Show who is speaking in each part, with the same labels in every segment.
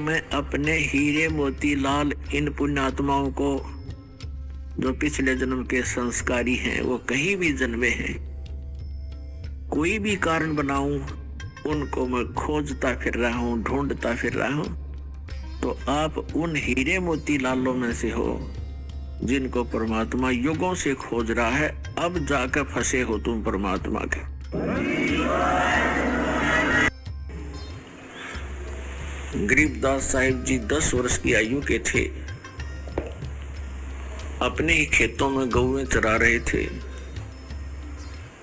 Speaker 1: मैं अपने हीरे मोती लाल इन पुण्यात्माओं को जो पिछले जन्म के संस्कारी हैं, वो कहीं भी जन्मे हैं, कोई भी कारण बनाऊं, उनको मैं खोजता फिर रहा हूं, ढूंढता फिर रहा हूं। तो आप उन हीरे मोती लालों में से हो जिनको परमात्मा युगों से खोज रहा है। अब जाकर फंसे हो तुम परमात्मा के। गरीबदास साहिब जी 10 वर्ष की आयु के थे। अपने ही खेतों में गौएं चरा रहे थे।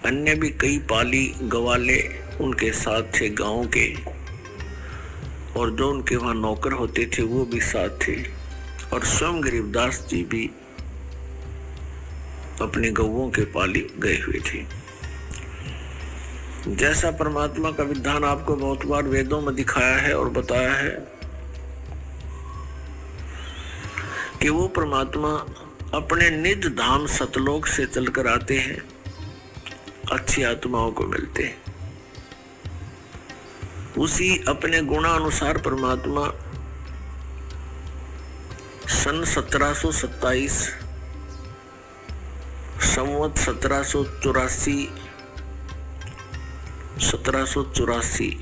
Speaker 1: अन्य भी कई पाली गवाले उनके साथ थे गांव के, और जो उनके वहां नौकर होते थे वो भी साथ थे, और स्वयं गरीबदास जी भी अपने गौओं के पाली गए हुए थे। जैसा परमात्मा का विधान आपको बहुत बार वेदों में दिखाया है और बताया है कि वो परमात्मा अपने निज धाम सतलोक से चलकर आते हैं, अच्छी आत्माओं को मिलते हैं। उसी अपने गुणानुसार परमात्मा सन 1727 संवत 1784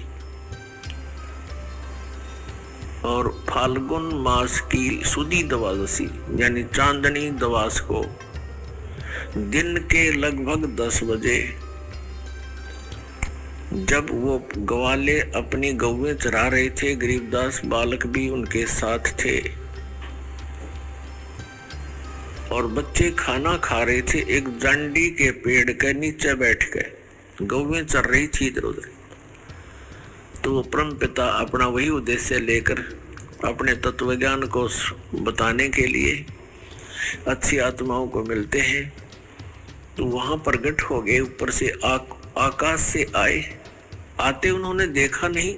Speaker 1: और फाल्गुन मास की सुदी द्वादशी यानी चांदनी दवास को दिन के लगभग 10 बजे, जब वो ग्वाले अपनी गौएं चरा रहे थे, गरीबदास बालक भी उनके साथ थे और बच्चे खाना खा रहे थे, एक जंडी के पेड़ के नीचे बैठ गए। गौएं चर रही थी इधर उधर। तो वो परम पिता अपना वही उद्देश्य लेकर अपने तत्व ज्ञान को बताने के लिए अच्छी आत्माओं को मिलते हैं। तो वहां प्रकट हो गए, ऊपर से आकाश से आए। आते उन्होंने देखा नहीं,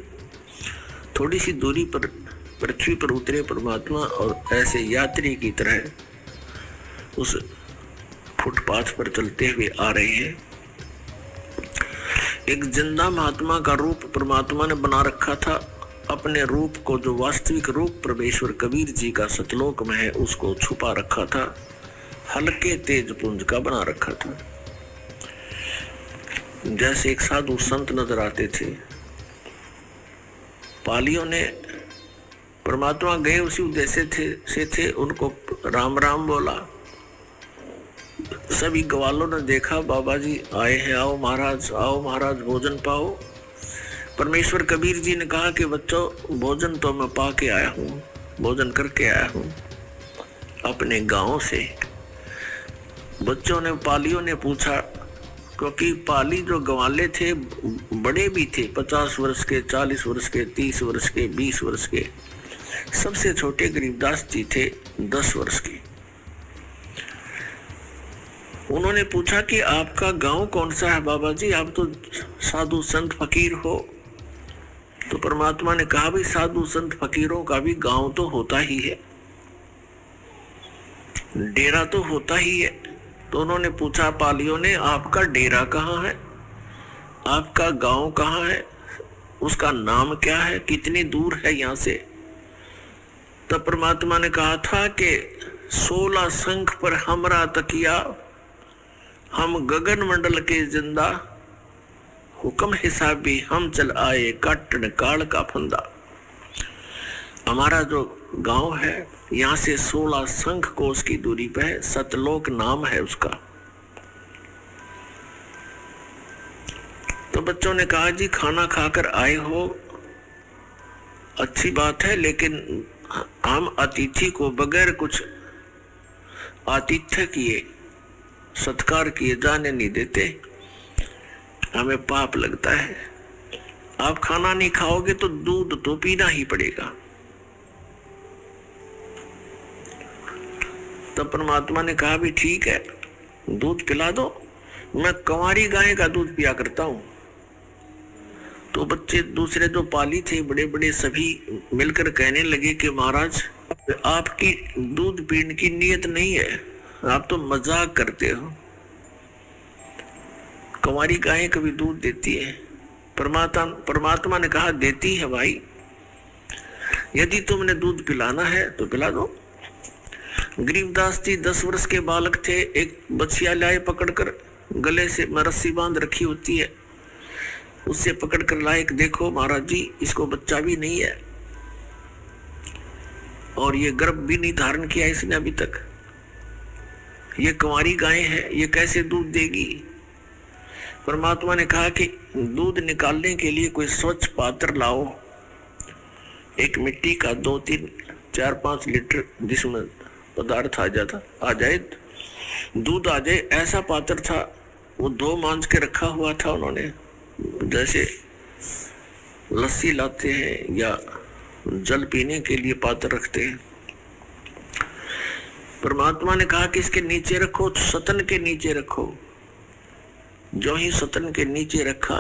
Speaker 1: थोड़ी सी दूरी पर पृथ्वी पर उतरे परमात्मा और ऐसे यात्री की तरह उस फुटपाथ पर चलते हुए आ रहे हैं। एक जिंदा महात्मा का रूप परमात्मा ने बना रखा था। अपने रूप को, जो वास्तविक रूप परमेश्वर कबीर जी का सतलोक में है, उसको छुपा रखा था, हल्के तेज पुंज का बना रखा था। जैसे एक साधु संत नजर आते थे। पालियों ने परमात्मा गए उसी उद्देश्य से थे, उनको राम राम बोला। सभी ग्वालों ने देखा, बाबा जी आए हैं, आओ महाराज भोजन पाओ। परमेश्वर कबीर जी ने कहा कि बच्चों, भोजन तो मैं पा के आया हूँ, भोजन करके आया हूँ अपने गांव से। बच्चों ने, पालियों ने पूछा, क्योंकि पाली जो ग्वाले थे बड़े भी थे, 50 वर्ष के, 40 वर्ष के, 30 वर्ष के, 20 वर्ष के। सबसे छोटे गरीबदास जी थे 10 वर्ष के। उन्होंने पूछा कि आपका गांव कौन सा है बाबा जी, आप तो साधु संत फकीर हो। तो परमात्मा ने कहा, भाई साधु संत फकीरों का भी गांव तो होता ही है, डेरा तो होता ही है। तो उन्होंने पूछा पालियों ने, आपका डेरा कहाँ है, आपका गांव कहाँ है, उसका नाम क्या है, कितनी दूर है यहाँ से। तब परमात्मा ने कहा था कि 16 शंख पर हमरा तकिया, हम गगन मंडल के जिंदा, हुक्म हिसाबी हम चल आए, काटन काल का फंदा। हमारा जो गांव है यहाँ से 16 शंख कोस की दूरी पे है, सतलोक नाम है उसका। तो बच्चों ने कहा, जी खाना खाकर आए हो, अच्छी बात है, लेकिन हम अतिथि को बगैर कुछ आतिथ्य किए, सत्कार किए जाने नहीं देते, हमें पाप लगता है। आप खाना नहीं खाओगे तो दूध तो पीना ही पड़ेगा। तब परमात्मा ने कहा, भी ठीक है, दूध पिला दो, मैं कंवारी गाय का दूध पिया करता हूं। तो बच्चे दूसरे जो पाली थे बड़े बड़े सभी मिलकर कहने लगे कि महाराज, आपकी दूध पीने की नीयत नहीं है, आप तो मजाक करते हो। कंवारी गायें कभी दूध देती है? परमात्मा ने कहा, देती है भाई, यदि तुमने दूध पिलाना है तो पिला दो। गरीबदास जी 10 वर्ष के बालक थे, एक बछिया लाए पकड़कर, गले से रस्सी बांध रखी होती है, उससे पकड़कर लाए, देखो महाराज जी इसको बच्चा भी नहीं है और ये गर्भ भी नहीं धारण किया इसने अभी तक, ये कुंवारी गाय है, ये कैसे दूध देगी। परमात्मा ने कहा कि दूध निकालने के लिए कोई स्वच्छ पात्र लाओ, एक मिट्टी का 2, 3, 4, 5 लीटर जिसमें पदार्थ आ जाए, दूध आ जाए, ऐसा पात्र था। वो 2 मांझ के रखा हुआ था उन्होंने, जैसे लस्सी लाते हैं या जल पीने के लिए पात्र रखते हैं। परमात्मा ने कहा कि इसके नीचे रखो, सतन के नीचे रखो। जो ही सतन के नीचे रखा,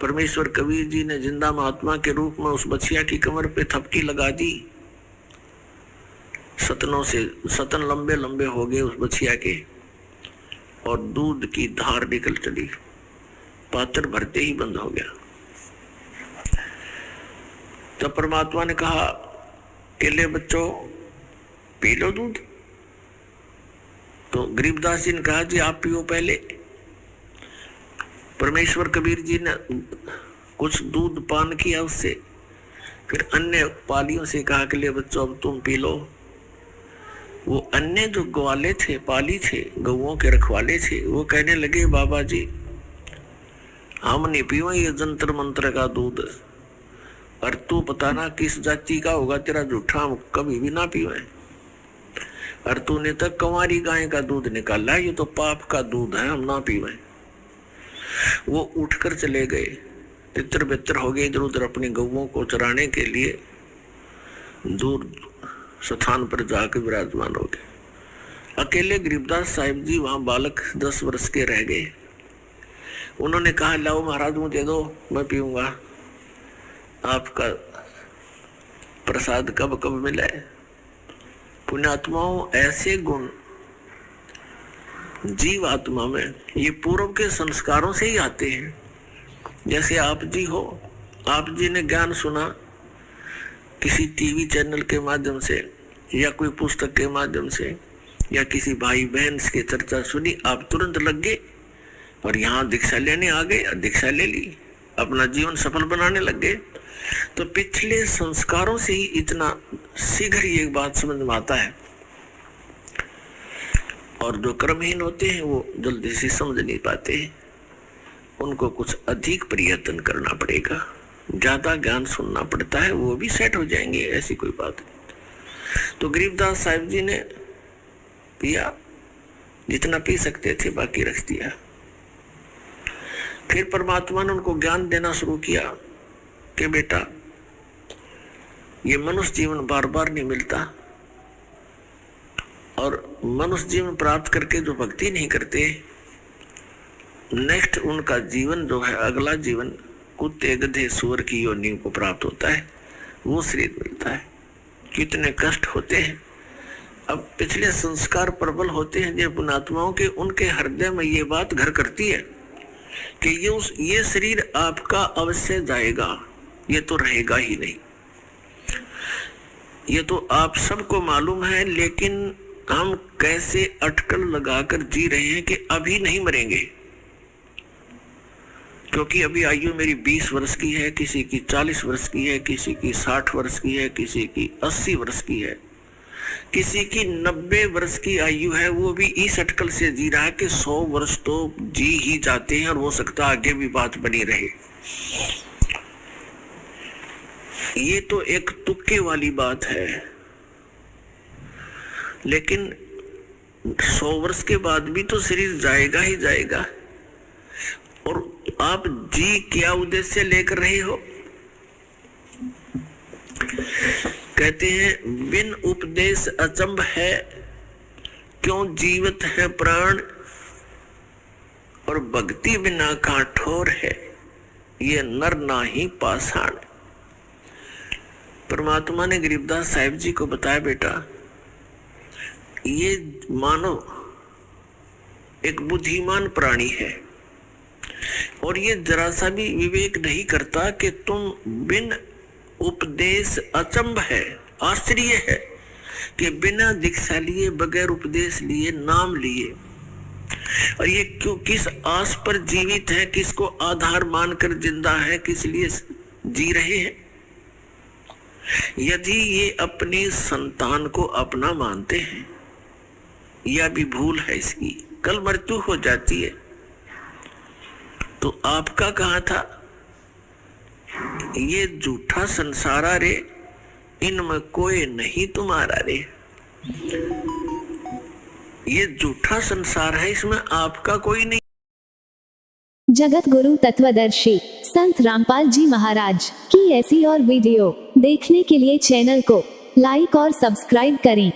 Speaker 1: परमेश्वर कबीर जी ने जिंदा महात्मा के रूप में उस बछिया की कमर पे थपकी लगा दी। सतनों से सतन लंबे लंबे हो गए उस बछिया के और दूध की धार निकल चली, पात्र भरते ही बंद हो गया। तब परमात्मा ने कहा कि ले बच्चों पी लो दूध। तो गरीबदास जी ने कहा जी आप पियो पहले। परमेश्वर कबीर जी ने कुछ दूध पान किया उससे, फिर अन्य पालियों से कहा कि ले बच्चों अब तुम पी लो। वो अन्य जो ग्वाले थे, पाली थे, गौओं के रखवाले थे, वो कहने लगे बाबा जी हम नहीं पियो ये जंतर मंत्र का दूध, और तू पता ना किस जाति का होगा तेरा जूठा, हम कभी भी ना पियो। और तूने तो कंवारी गाय का दूध निकाला, ये तो पाप का दूध है, हम ना पियो। वो उठकर चले गए, तितर बितर हो गए, इधर उधर अपनी गौओं को चराने के लिए दूर स्थान पर जाकर विराजमान हो गए। अकेले गरीबदास साहिब जी वहां बालक 10 वर्ष के रह गए। उन्होंने कहा लाओ महाराज मुझे दो, मैं पीऊंगा। आपका प्रसाद कब कब मिला है। पुण्यात्माओं ऐसे गुण जीव आत्मा में ये पूर्व के संस्कारों से ही आते हैं। जैसे आप जी हो, आप जी ने ज्ञान सुना किसी टीवी चैनल के माध्यम से या कोई पुस्तक के माध्यम से या किसी भाई बहन की चर्चा सुनी, आप तुरंत लग गए और यहाँ दीक्षा लेने आ गए, दीक्षा ले ली, अपना जीवन सफल बनाने लग गए। तो पिछले संस्कारों से ही इतना शीघ्र ये बात समझ में आता है। और जो कर्महीन होते हैं वो जल्दी से समझ नहीं पाते, उनको कुछ अधिक प्रयत्न करना पड़ेगा, ज्यादा ज्ञान सुनना पड़ता है, वो भी सेट हो जाएंगे, ऐसी कोई बात नहीं। तो गरीबदास साहिब जी ने पिया, जितना पी सकते थे बाकी रख दिया। फिर परमात्मा ने उनको ज्ञान देना शुरू किया कि बेटा ये मनुष्य जीवन बार बार नहीं मिलता, और मनुष्य जीवन प्राप्त करके जो भक्ति नहीं करते, नेक्स्ट उनका जीवन जो है, अगला जीवन कुत्ते गधे सूअर की योनि को प्राप्त होता है, वो शरीर मिलता है। कितने कष्ट होते हैं। अब पिछले संस्कार प्रबल होते हैं जब पुण्यात्माओं के, उनके हृदय में ये बात घर करती है कि ये शरीर आपका अवश्य जाएगा, ये तो रहेगा ही नहीं। ये तो आप सबको मालूम है, लेकिन हम कैसे अटकल लगाकर जी रहे हैं कि अभी नहीं मरेंगे, क्योंकि अभी आयु मेरी 20 वर्ष की है, किसी की 40 वर्ष की है, किसी की 60 वर्ष की है, किसी की 80 वर्ष की है, किसी की 90 वर्ष की आयु है। वो भी इस अटकल से जी रहा है कि 100 वर्ष तो जी ही जाते हैं और हो सकता आगे भी बात बनी रहे। ये तो एक तुक्के वाली बात है, लेकिन 100 वर्ष के बाद भी तो शरीर जाएगा ही जाएगा। और आप जी क्या उद्देश्य लेकर रहे हो। कहते हैं बिन उपदेश अचंभ है, क्यों जीवित है प्राण, और भक्ति बिना काठोर है, ये नर नाही पाषाण। परमात्मा ने गरीबदास साहिब जी को बताया बेटा ये मानव एक बुद्धिमान प्राणी है और ये जरा सा भी विवेक नहीं करता कि तुम बिन उपदेश अचंभ है, आश्चर्य है कि बिना दीक्षा लिए, बगैर उपदेश लिए, नाम लिए, और ये क्यों, किस आस पर जीवित है, किसको आधार मानकर जिंदा है, किस लिए जी रहे हैं। यदि ये अपनी संतान को अपना मानते हैं, यह भी भूल है इसकी, कल मृत्यु हो जाती है। तो आपका कहा था, ये झूठा संसारा रे, इनमें कोई नहीं तुम्हारा रे। ये झूठा संसार है, इसमें आपका कोई नहीं।
Speaker 2: जगत गुरु तत्वदर्शी संत रामपाल जी महाराज की ऐसी और वीडियो देखने के लिए चैनल को लाइक और सब्सक्राइब करें।